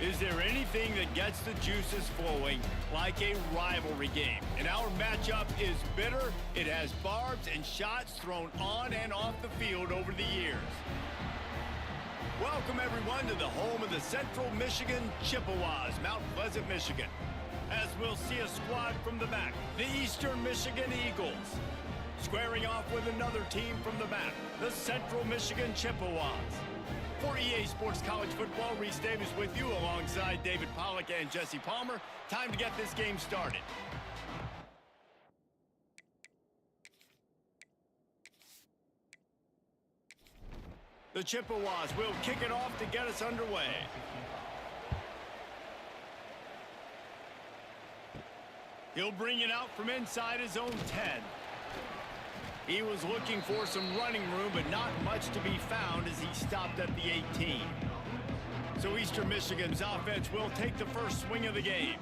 Is there anything that gets the juices flowing like a rivalry game? And our matchup is bitter. It has barbs and shots thrown on and off the field over the years. Welcome, everyone, to the home of the Central Michigan Chippewas, Mount Pleasant, Michigan. As we'll see a squad from the MAC, the Eastern Michigan Eagles. Squaring off with another team from the MAC, the Central Michigan Chippewas. For EA Sports College Football, Reese Davis with you alongside David Pollack and Jesse Palmer. Time to get this game started. The Chippewas will kick it off to get us underway. He'll bring it out from inside his own 10. He was looking for some running room, but not much to be found as he stopped at the 18. So Eastern Michigan's offense will take the first swing of the game.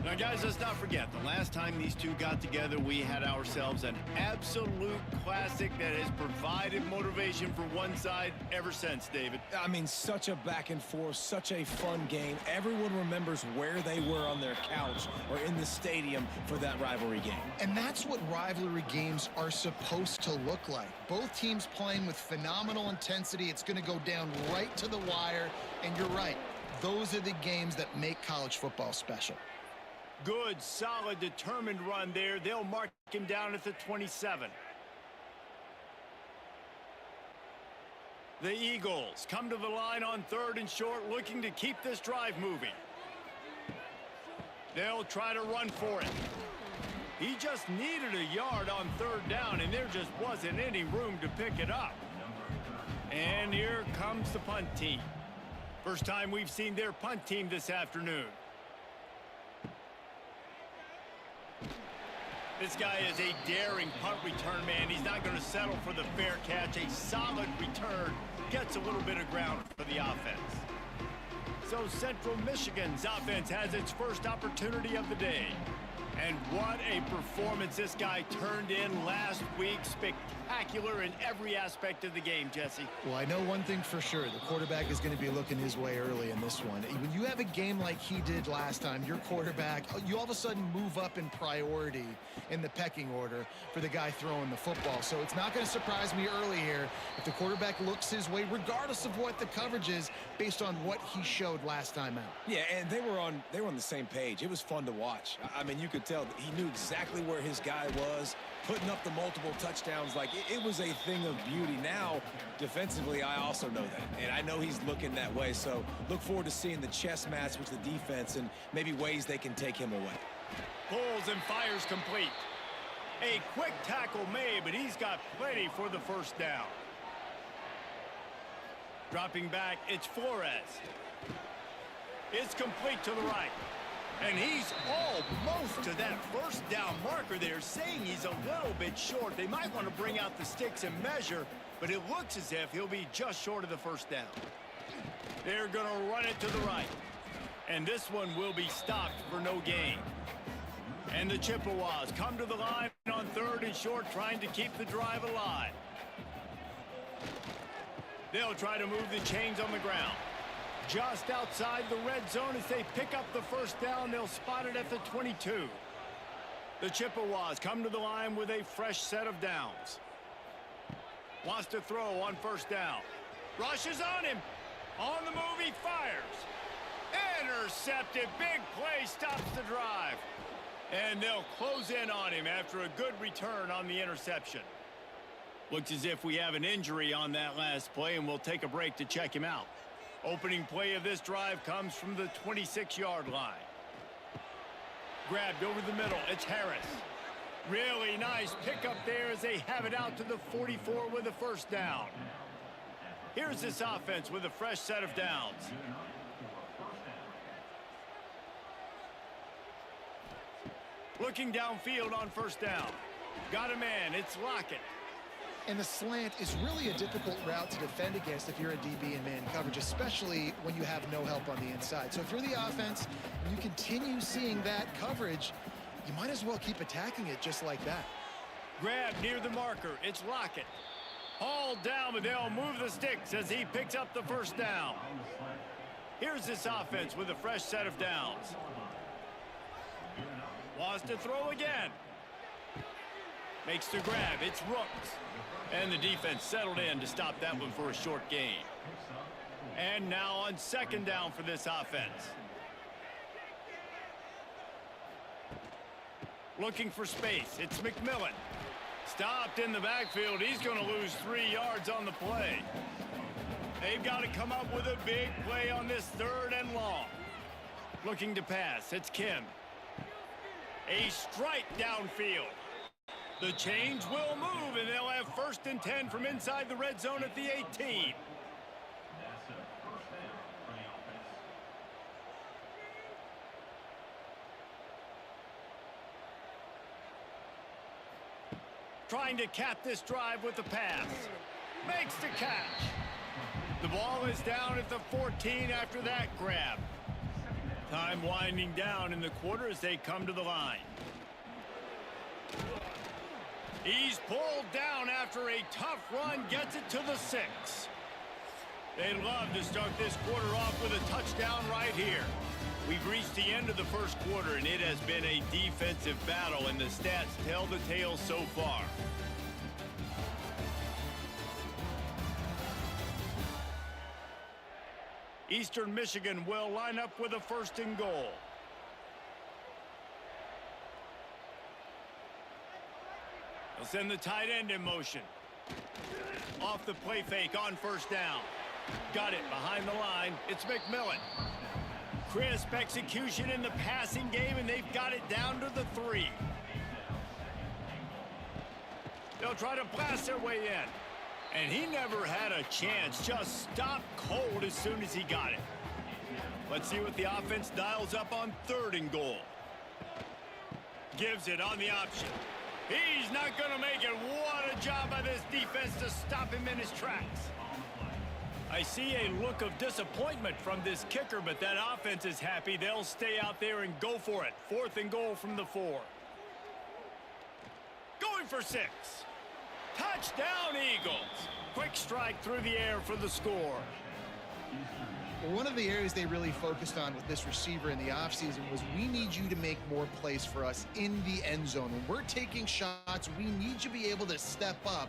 Now, guys, let's not forget, the last time these two got together, we had ourselves an absolute classic that has provided motivation for one side ever since, David. I mean, such a back and forth, such a fun game. Everyone remembers where they were on their couch or in the stadium for that rivalry game. And that's what rivalry games are supposed to look like. Both teams playing with phenomenal intensity. It's going to go down right to the wire. And you're right, those are the games that make college football special. Good, solid, determined run there. They'll mark him down at the 27. The Eagles come to the line on 3rd and short, looking to keep this drive moving. They'll try to run for it. He just needed a yard on 3rd down, and there just wasn't any room to pick it up. And here comes the punt team. First time we've seen their punt team this afternoon. This guy is a daring punt return man. He's not going to settle for the fair catch. A solid return gets a little bit of ground for the offense. So Central Michigan's offense has its first opportunity of the day. And what a performance this guy turned in last week. Spectacular in every aspect of the game, Jesse. Well, I know one thing for sure. The quarterback is going to be looking his way early in this one. When you have a game like he did last time, your quarterback, you all of a sudden move up in priority in the pecking order for the guy throwing the football. So it's not going to surprise me early here if the quarterback looks his way, regardless of what the coverage is, based on what he showed last time out. Yeah, and they were on the same page. It was fun to watch. I mean, you could tell that he knew exactly where his guy was, putting up the multiple touchdowns. Like, it was a thing of beauty. Now, defensively, I also know that, and I know he's looking that way. So look forward to seeing the chess match with the defense and maybe ways they can take him away. Pulls and fires complete. A quick tackle made, but he's got plenty for the first down. Dropping back, it's Flores. It's complete to the right. And he's almost to that first down marker there, saying he's a little bit short. They might want to bring out the sticks and measure, but it looks as if he'll be just short of the first down. They're going to run it to the right. And this one will be stopped for no gain. And the Chippewas come to the line on 3rd and short, trying to keep the drive alive. They'll try to move the chains on the ground. Just outside the red zone as they pick up the first down. They'll spot it at the 22. The Chippewas come to the line with a fresh set of downs. Wants to throw on first down. Rushes on him. On the move, he fires. Intercepted. Big play stops the drive. And they'll close in on him after a good return on the interception. Looks as if we have an injury on that last play, and we'll take a break to check him out. Opening play of this drive comes from the 26-yard line. Grabbed over the middle. It's Harris. Really nice pickup there as they have it out to the 44 with a first down. Here's this offense with a fresh set of downs. Looking downfield on first down. Got a man. It's Lockett. And the slant is really a difficult route to defend against if you're a DB in man coverage, especially when you have no help on the inside. So if you're the offense and you continue seeing that coverage, you might as well keep attacking it just like that. Grab near the marker. It's Lockett. Hauled down, but they'll move the sticks as he picks up the first down. Here's this offense with a fresh set of downs. Wants to throw again. Makes the grab. It's Rooks. And the defense settled in to stop that one for a short gain. And now on second down for this offense. Looking for space. It's McMillan. Stopped in the backfield. He's going to lose 3 yards on the play. They've got to come up with a big play on this 3rd and long. Looking to pass. It's Kim. A strike downfield. The chains will move, and they'll have 1st and 10 from inside the red zone at the 18. Trying to cap this drive with the pass. Makes the catch. The ball is down at the 14 after that grab. Time winding down in the quarter as they come to the line. He's pulled down after a tough run, gets it to the 6. They'd love to start this quarter off with a touchdown right here. We've reached the end of the first quarter, and it has been a defensive battle, and the stats tell the tale so far. Eastern Michigan will line up with a 1st and goal. They'll send the tight end in motion. Off the play fake on 1st down. Got it behind the line. It's McMillan. Crisp execution in the passing game, and they've got it down to the 3. They'll try to blast their way in. And he never had a chance. Just stopped cold as soon as he got it. Let's see what the offense dials up on 3rd and goal. Gives it on the option. He's not going to make it. What a job by this defense to stop him in his tracks. I see a look of disappointment from this kicker, but that offense is happy. They'll stay out there and go for it. 4th and goal from the 4. Going for 6. Touchdown, Eagles. Quick strike through the air for the score. Well, one of the areas they really focused on with this receiver in the offseason was we need you to make more plays for us in the end zone. When we're taking shots, we need you to be able to step up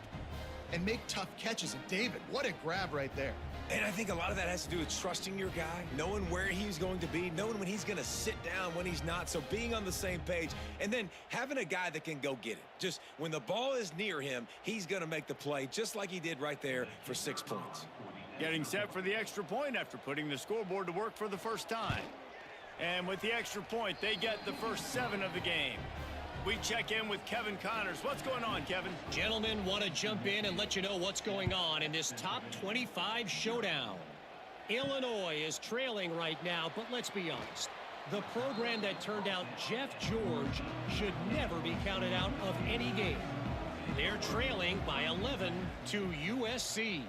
and make tough catches. And David, what a grab right there. And I think a lot of that has to do with trusting your guy, knowing where he's going to be, knowing when he's going to sit down, when he's not. So being on the same page, and then having a guy that can go get it. Just when the ball is near him, he's going to make the play, just like he did right there for 6 points. Getting set for the extra point after putting the scoreboard to work for the first time. And with the extra point, they get the first 7 of the game. We check in with Kevin Connors. What's going on, Kevin? Gentlemen, want to jump in and let you know what's going on in this top 25 showdown. Illinois is trailing right now, but let's be honest. The program that turned out Jeff George should never be counted out of any game. They're trailing by 11 to USC.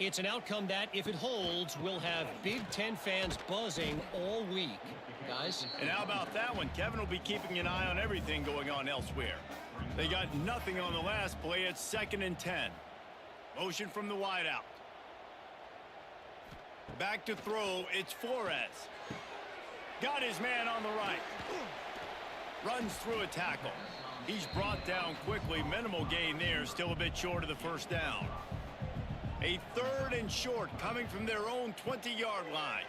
It's an outcome that, if it holds, will have Big Ten fans buzzing all week. Guys? And how about that one? Kevin will be keeping an eye on everything going on elsewhere. They got nothing on the last play. It's 2nd and 10. Motion from the wideout. Back to throw. It's Flores. Got his man on the right. Runs through a tackle. He's brought down quickly. Minimal gain there. Still a bit short of the 1st down. A 3rd and short coming from their own 20-yard line.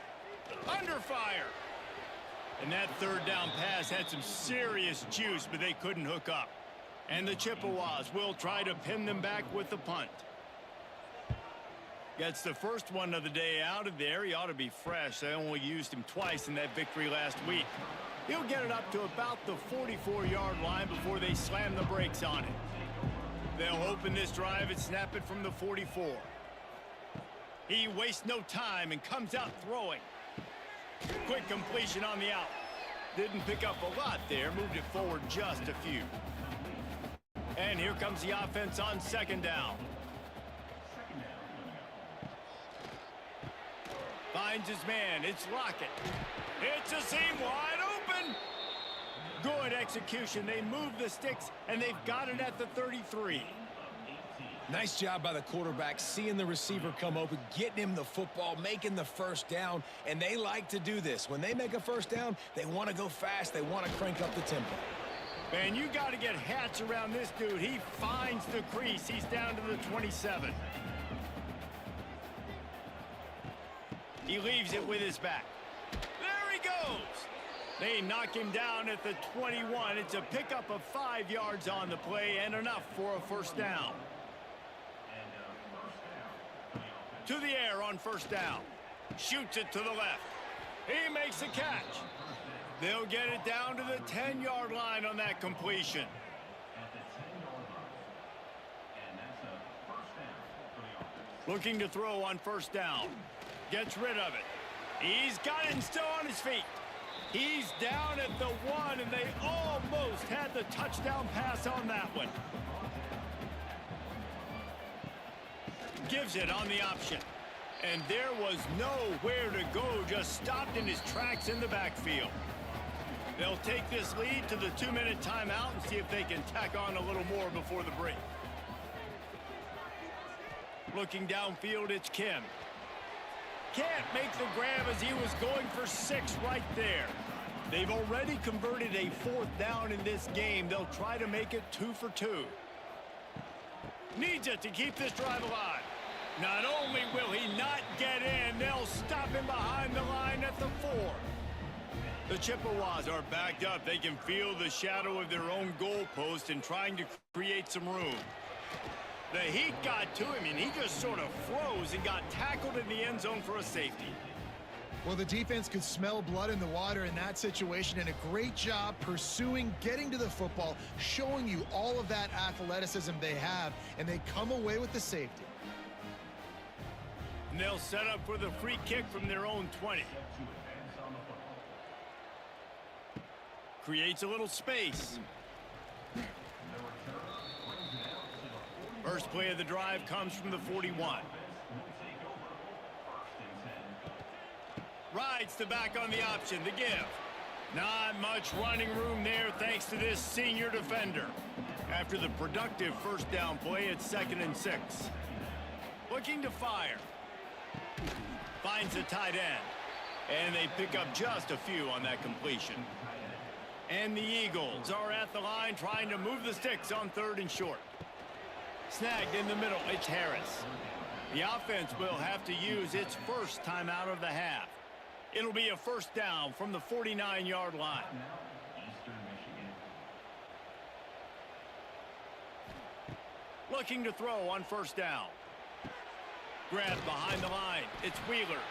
Under fire. And that 3rd down pass had some serious juice, but they couldn't hook up. And the Chippewas will try to pin them back with the punt. Gets the first one of the day out of there. He ought to be fresh. They only used him twice in that victory last week. He'll get it up to about the 44-yard line before they slam the brakes on it. They'll open this drive and snap it from the 44. He wastes no time and comes out throwing. Quick completion on the out. Didn't pick up a lot there. Moved it forward just a few. And here comes the offense on 2nd down. Finds his man. It's Lockett. It's a seam wide open. Good execution. They move the sticks, and they've got it at the 33. Nice job by the quarterback, seeing the receiver come open, getting him the football, making the first down, and they like to do this. When they make a first down, they want to go fast. They want to crank up the tempo. Man, you got to get hats around this dude. He finds the crease. He's down to the 27. He leaves it with his back. There he goes. They knock him down at the 21. It's a pickup of 5 yards on the play and enough for a first down. To the air on first down. Shoots it to the left. He makes a catch. They'll get it down to the 10-yard line on that completion. Looking to throw on first down. Gets rid of it. He's got it and still on his feet. He's down at the 1, and they almost had the touchdown pass on that one. Gives it on the option. And there was nowhere to go, just stopped in his tracks in the backfield. They'll take this lead to the 2-minute timeout and see if they can tack on a little more before the break. Looking downfield, it's Kim. Can't make the grab as he was going for 6 right there. They've already converted a 4th down in this game. They'll try to make it 2 for 2. Needs it to keep this drive alive. Not only will he not get in, they'll stop him behind the line at the 4. The Chippewas are backed up. They can feel the shadow of their own goalpost and trying to create some room. The heat got to him, and he just sort of froze and got tackled in the end zone for a safety. Well, the defense could smell blood in the water in that situation, and a great job pursuing, getting to the football, showing you all of that athleticism they have, and they come away with the safety. And they'll set up for the free kick from their own 20. Creates a little space. First play of the drive comes from the 41. Rides the back on the option, the give. Not much running room there thanks to this senior defender. After the productive first down play, it's 2nd and 6. Looking to fire. Finds the tight end. And they pick up just a few on that completion. And the Eagles are at the line trying to move the sticks on 3rd and short. Snagged in the middle, it's Harris. The offense will have to use its first timeout of the half. It'll be a first down from the 49-yard line. Looking to throw on first down. Grabbed behind the line. It's Wheeler.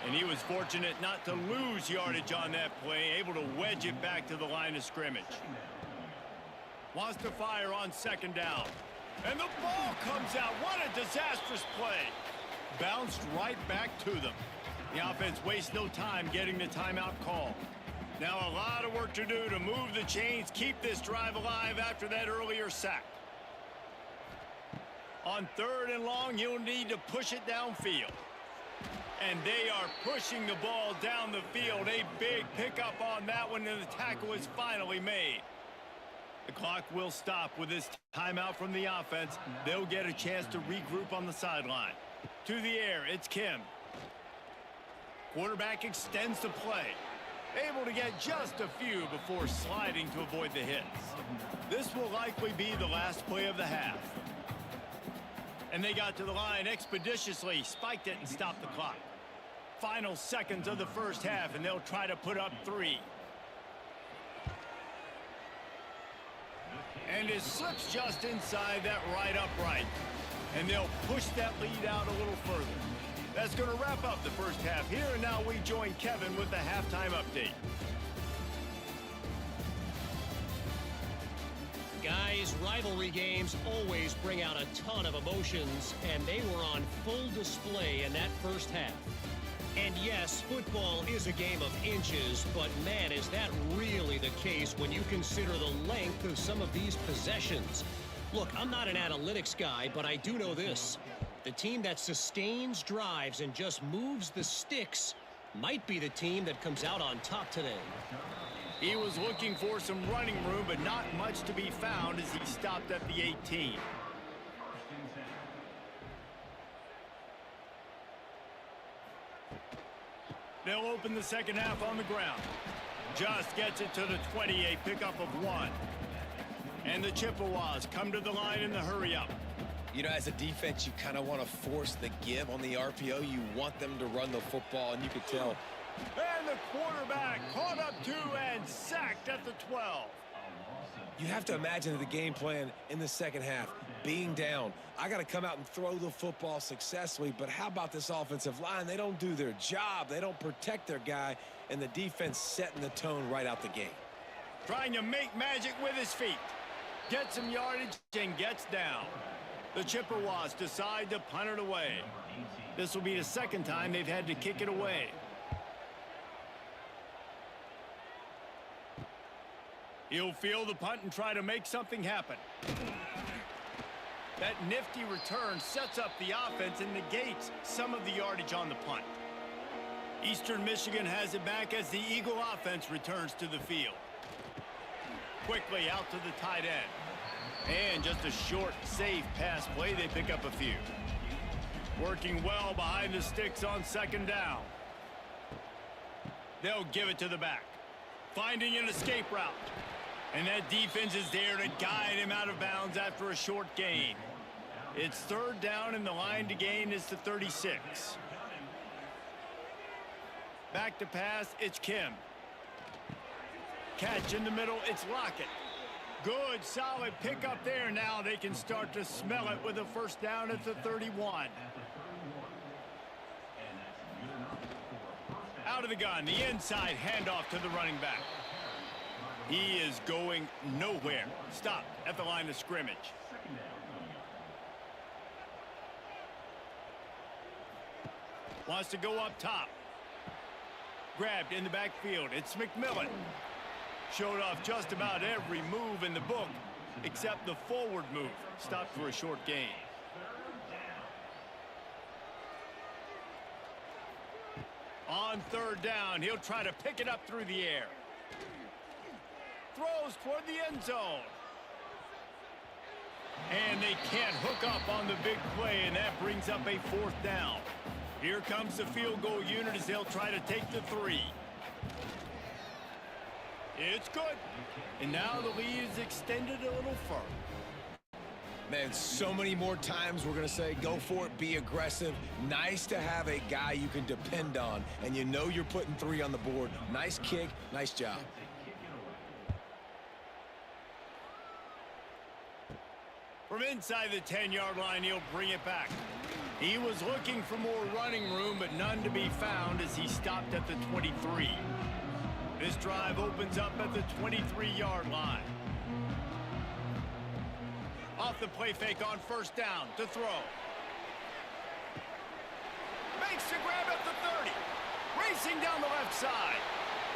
And he was fortunate not to lose yardage on that play, able to wedge it back to the line of scrimmage. Wants to fire on 2nd down. And the ball comes out. What a disastrous play. Bounced right back to them. The offense wastes no time getting the timeout call. Now a lot of work to do to move the chains, keep this drive alive after that earlier sack. On 3rd and long, you'll need to push it downfield. And they are pushing the ball down the field. A big pickup on that one, and the tackle is finally made. The clock will stop with this timeout from the offense. They'll get a chance to regroup on the sideline. To the air, it's Kim. Quarterback extends the play. Able to get just a few before sliding to avoid the hits. This will likely be the last play of the half. And they got to the line expeditiously, spiked it and stopped the clock. Final seconds of the first half, and they'll try to put up 3. And it slips just inside that right upright. And they'll push that lead out a little further. That's going to wrap up the first half here, and now we join Kevin with the halftime update. Guys, rivalry games always bring out a ton of emotions, and they were on full display in that first half. And yes, football is a game of inches, but man, is that really the case when you consider the length of some of these possessions. Look, I'm not an analytics guy, but I do know this. The team that sustains drives and just moves the sticks might be the team that comes out on top today. He was looking for some running room, but not much to be found as he stopped at the 18. They'll open the second half on the ground. Just gets it to the 20, a pickup of 1. And the Chippewas come to the line in the hurry-up. You know, as a defense, you kind of want to force the give on the RPO. You want them to run the football, and you could tell. And the quarterback caught up 2 and sacked at the 12. You have to imagine the game plan in the second half. Being down, I got to come out and throw the football successfully, but how about this offensive line? They don't do their job. They don't protect their guy, and the defense setting the tone right out the gate. Trying to make magic with his feet. Gets some yardage and gets down. The Chippewas decide to punt it away. This will be the second time they've had to kick it away. He'll field the punt and try to make something happen. That nifty return sets up the offense and negates some of the yardage on the punt. Eastern Michigan has it back as the Eagle offense returns to the field. Quickly out to the tight end. And just a short, safe pass play. They pick up a few. Working well behind the sticks on second down. They'll give it to the back. Finding an escape route. And that defense is there to guide him out of bounds after a short gain. It's third down, and the line to gain is the 36. Back to pass, it's Kim. Catch in the middle, it's Lockett. Good, solid pickup there. Now they can start to smell it with a first down at the 31. Out of the gun, the inside handoff to the running back. He is going nowhere. Stopped at the line of scrimmage. Wants to go up top. Grabbed in the backfield. It's McMillan. Showed off just about every move in the book except the forward move. Stopped for a short gain. On third down, he'll try to pick it up through the air. Throws toward the end zone. And they can't hook up on the big play, and that brings up a fourth down. Here comes the field goal unit as they'll try to take the 3. It's good. And now the lead is extended a little further. Man, so many more times we're going to say, go for it, be aggressive. Nice to have a guy you can depend on, and you know you're putting 3 on the board. Nice kick, nice job. From inside the 10-yard line, he'll bring it back. He was looking for more running room, but none to be found as he stopped at the 23. This drive opens up at the 23-yard line. Off the play fake on first down to throw. Makes the grab at the 30. Racing down the left side.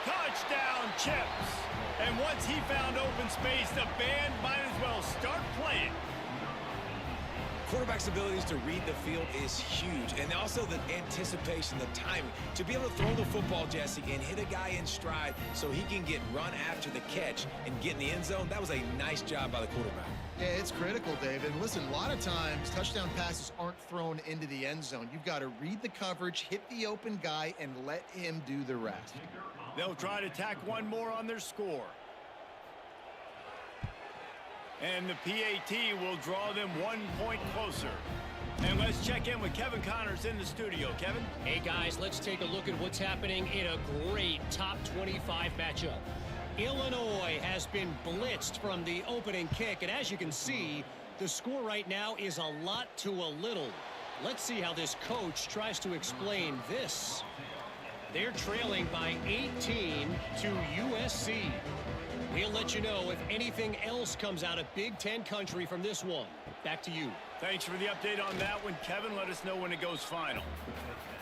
Touchdown, Chips. And once he found open space, the band might as well start playing. Quarterback's abilities to read the field is huge, and also the anticipation, the timing. To be able to throw the football, Jesse, and hit a guy in stride so he can get run after the catch and get in the end zone, that was a nice job by the quarterback. Yeah, it's critical, David. And listen, a lot of times touchdown passes aren't thrown into the end zone. You've got to read the coverage, hit the open guy, and let him do the rest. They'll try to tack one more on their score. And the PAT will draw them 1 point closer. And let's check in with Kevin Connors in the studio. Kevin? Hey, guys, let's take a look at what's happening in a great top 25 matchup. Illinois has been blitzed from the opening kick, and as you can see, the score right now is a lot to a little. Let's see how this coach tries to explain this. They're trailing by 18 to USC. We'll let you know if anything else comes out of Big Ten country from this one. Back to you. Thanks for the update on that one, Kevin. Let us know when it goes final.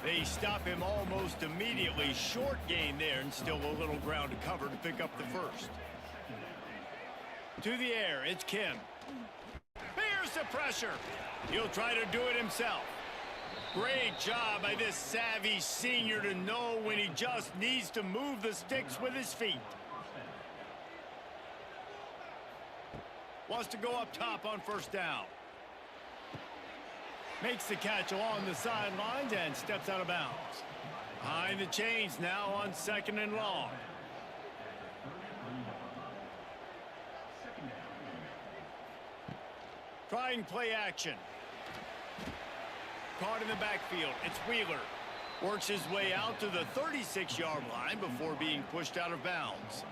They stop him almost immediately. Short gain there, and still a little ground to cover to pick up the first. To the air, it's Kim. Here's the pressure. He'll try to do it himself. Great job by this savvy senior to know when he just needs to move the sticks with his feet. Wants to go up top on first down. Makes the catch along the sidelines and steps out of bounds. Behind the chains now on 2nd and long. Trying play action. Caught in the backfield. It's Wheeler. Works his way out to the 36-yard line before being pushed out of bounds.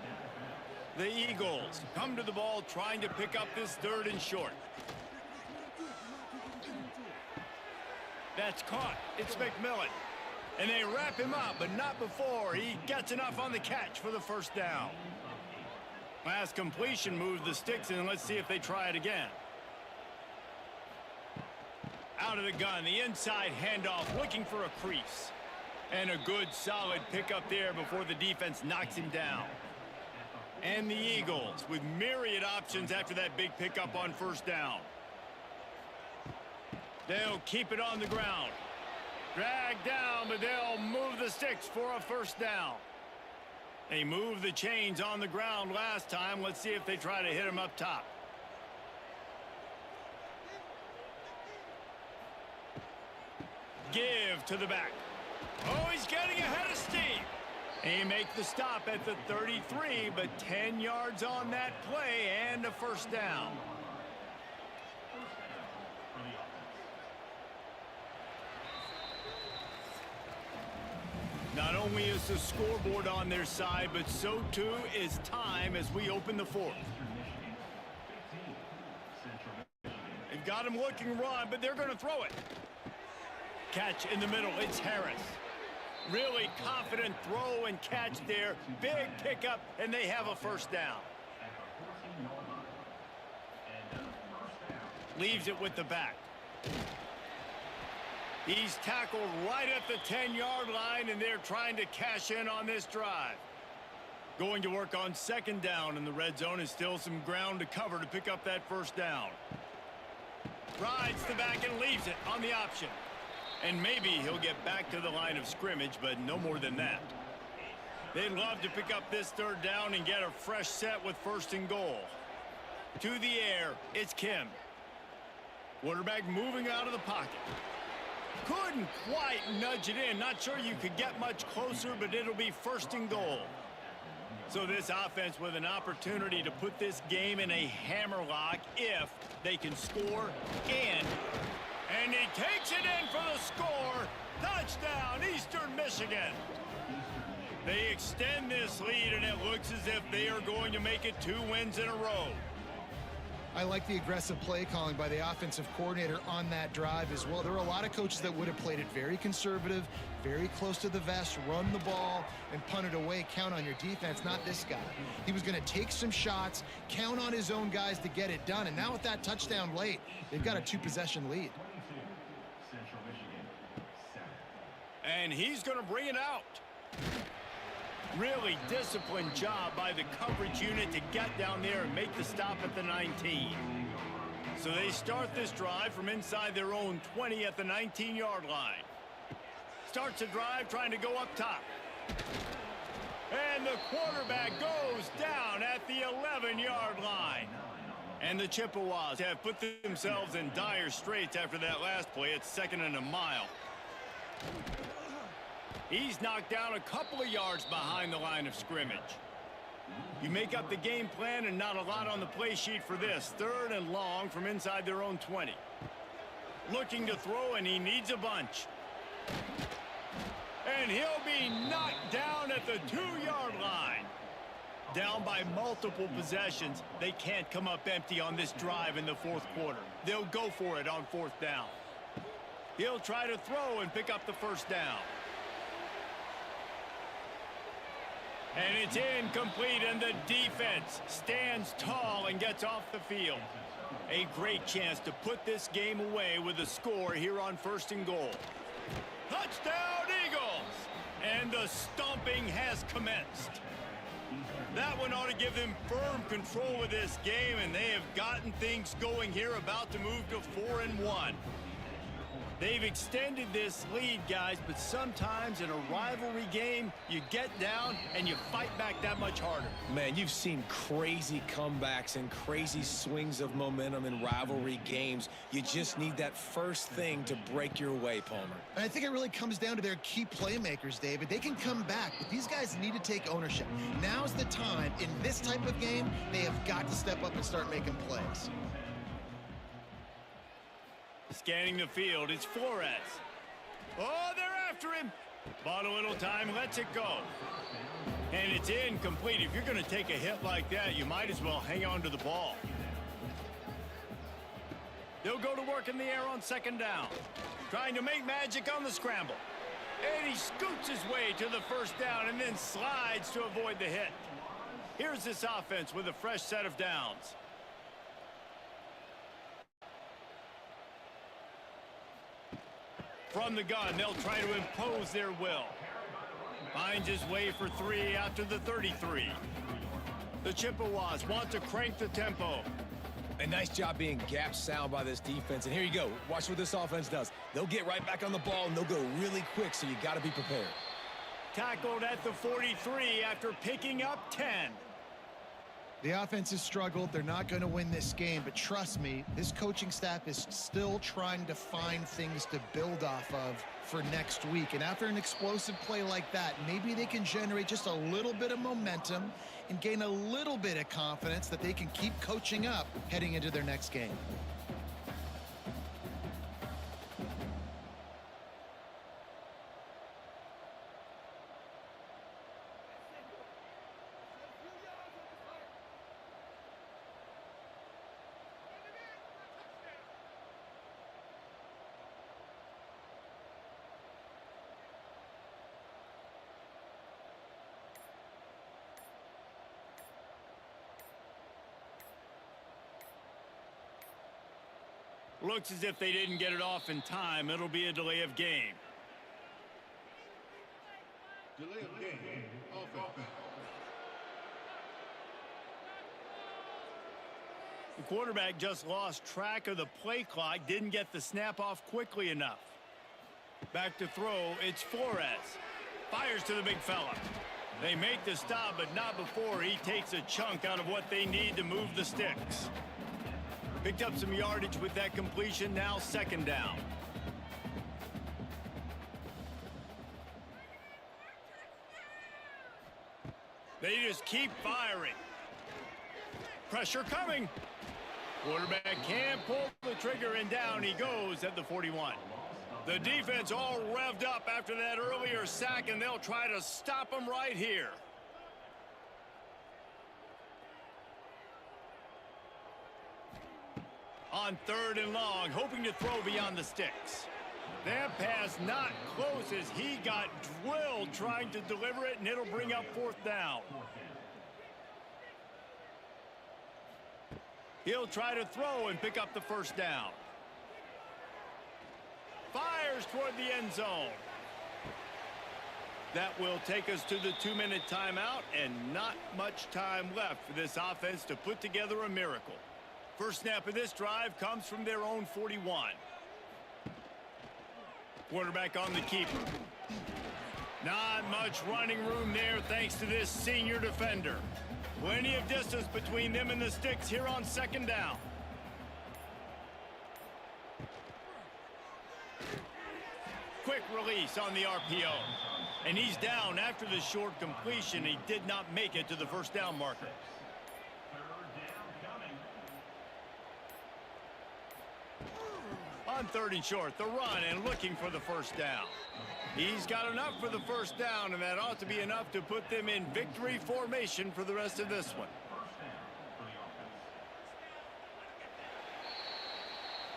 The Eagles come to the ball trying to pick up this 3rd and short. That's caught. It's McMillan. And they wrap him up, but not before he gets enough on the catch for the 1st down. Last completion moved the sticks, and let's see if they try it again. Out of the gun, the inside handoff, looking for a crease. And a good, solid pickup there before the defense knocks him down. And the Eagles with myriad options after that big pickup on 1st down. They'll keep it on the ground. Drag down, but they'll move the sticks for a 1st down. They moved the chains on the ground last time. Let's see if they try to hit him up top. Give to the back. Oh, he's getting ahead of steam. He makes the stop at the 33, but 10 yards on that play and a 1st down. Not only is the scoreboard on their side, but so too is time as we open the 4th. They've got him looking run, but they're going to throw it. Catch in the middle. It's Harris. Really confident throw and catch there. Big pickup, and they have a 1st down. Leaves it with the back. He's tackled right at the 10-yard line, and they're trying to cash in on this drive. Going to work on 2nd down in the red zone, and still some ground to cover to pick up that 1st down. Rides the back and leaves it on the option. And maybe he'll get back to the line of scrimmage, but no more than that. They'd love to pick up this 3rd down and get a fresh set with 1st and goal. To the air, it's Kim. Quarterback moving out of the pocket. Couldn't quite nudge it in. Not sure you could get much closer, but it'll be 1st and goal. So this offense with an opportunity to put this game in a hammerlock if they can score and he takes it in for the score. Touchdown, Eastern Michigan. They extend this lead, and it looks as if they are going to make it 2 wins in a row. I like the aggressive play calling by the offensive coordinator on that drive as well. There are a lot of coaches that would have played it very conservative, very close to the vest, run the ball, and punt it away. Count on your defense, not this guy. He was going to take some shots, count on his own guys to get it done. And now with that touchdown late, they've got a 2-possession lead. And he's going to bring it out. Really disciplined job by the coverage unit to get down there and make the stop at the 19. So they start this drive from inside their own 20 at the 19-yard line. Starts the drive trying to go up top. And the quarterback goes down at the 11-yard line. And the Chippewas have put themselves in dire straits after that last play. It's 2nd and a mile. He's knocked down a couple of yards behind the line of scrimmage. You make up the game plan and not a lot on the play sheet for this. 3rd and long from inside their own 20. Looking to throw, and he needs a bunch. And he'll be knocked down at the 2-yard line. Down by multiple possessions. They can't come up empty on this drive in the 4th quarter. They'll go for it on 4th down. He'll try to throw and pick up the 1st down. And it's incomplete, and the defense stands tall and gets off the field. A great chance to put this game away with a score here on 1st and goal. Touchdown, Eagles! And the stomping has commenced. That one ought to give them firm control of this game, and they have gotten things going here, about to move to 4-1. They've extended this lead, guys, but sometimes in a rivalry game, you get down and you fight back that much harder. Man, you've seen crazy comebacks and crazy swings of momentum in rivalry games. You just need that first thing to break your way, Palmer. And I think it really comes down to their key playmakers, David. They can come back, but these guys need to take ownership. Now's the time. In this type of game, they have got to step up and start making plays. Scanning the field, it's Flores. Oh, they're after him. Bought a little time, lets it go. And it's incomplete. If you're going to take a hit like that, you might as well hang on to the ball. They'll go to work in the air on second down. Trying to make magic on the scramble. And he scoots his way to the first down and then slides to avoid the hit. Here's this offense with a fresh set of downs. From the gun, they'll try to impose their will. Finds his way for 3 out to the 33. The Chippewas want to crank the tempo. A nice job being gap sound by this defense. And here you go. Watch what this offense does. They'll get right back on the ball, and they'll go really quick, so you got to be prepared. Tackled at the 43 after picking up 10. The offense has struggled. They're not going to win this game, but trust me, this coaching staff is still trying to find things to build off of for next week. And after an explosive play like that, maybe they can generate just a little bit of momentum and gain a little bit of confidence that they can keep coaching up heading into their next game. Looks as if they didn't get it off in time. It'll be a delay of game. Delay of game. Offense. The quarterback just lost track of the play clock, didn't get the snap off quickly enough. Back to throw, it's Flores. Fires to the big fella. They make the stop, but not before he takes a chunk out of what they need to move the sticks. Picked up some yardage with that completion, now second down. They just keep firing. Pressure coming. Quarterback can't pull the trigger, and down he goes at the 41. The defense all revved up after that earlier sack, and they'll try to stop him right here. On 3rd and long, hoping to throw beyond the sticks. That pass not close as he got drilled trying to deliver it, and it'll bring up 4th down. He'll try to throw and pick up the first down. Fires toward the end zone. That will take us to the 2-minute timeout, and not much time left for this offense to put together a miracle. First snap of this drive comes from their own 41. Quarterback on the keeper. Not much running room there thanks to this senior defender. Plenty of distance between them and the sticks here on second down. Quick release on the RPO. And he's down after the short completion. He did not make it to the first down marker. On 3rd and short, the run and looking for the first down. He's got enough for the first down, and that ought to be enough to put them in victory formation for the rest of this one.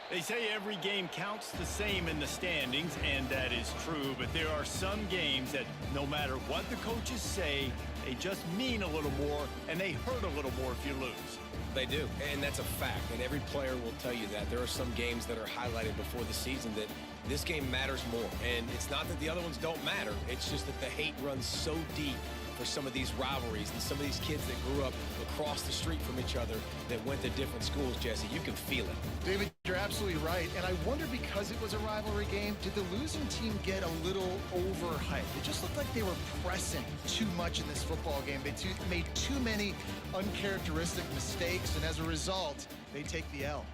They say every game counts the same in the standings, and that is true, but there are some games that no matter what the coaches say, they just mean a little more, and they hurt a little more if you lose. They do, and that's a fact, and every player will tell you that. There are some games that are highlighted before the season that this game matters more, and it's not that the other ones don't matter. It's just that the hate runs so deep for some of these rivalries and some of these kids that grew up across the street from each other that went to different schools, Jesse. You can feel it. David, you're absolutely right. And I wonder, because it was a rivalry game, did the losing team get a little overhyped? It just looked like they were pressing too much in this football game. They made too many uncharacteristic mistakes, and as a result, they take the L.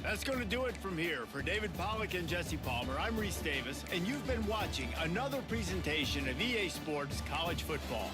That's going to do it from here. For David Pollack and Jesse Palmer, I'm Reese Davis, and you've been watching another presentation of EA Sports College Football.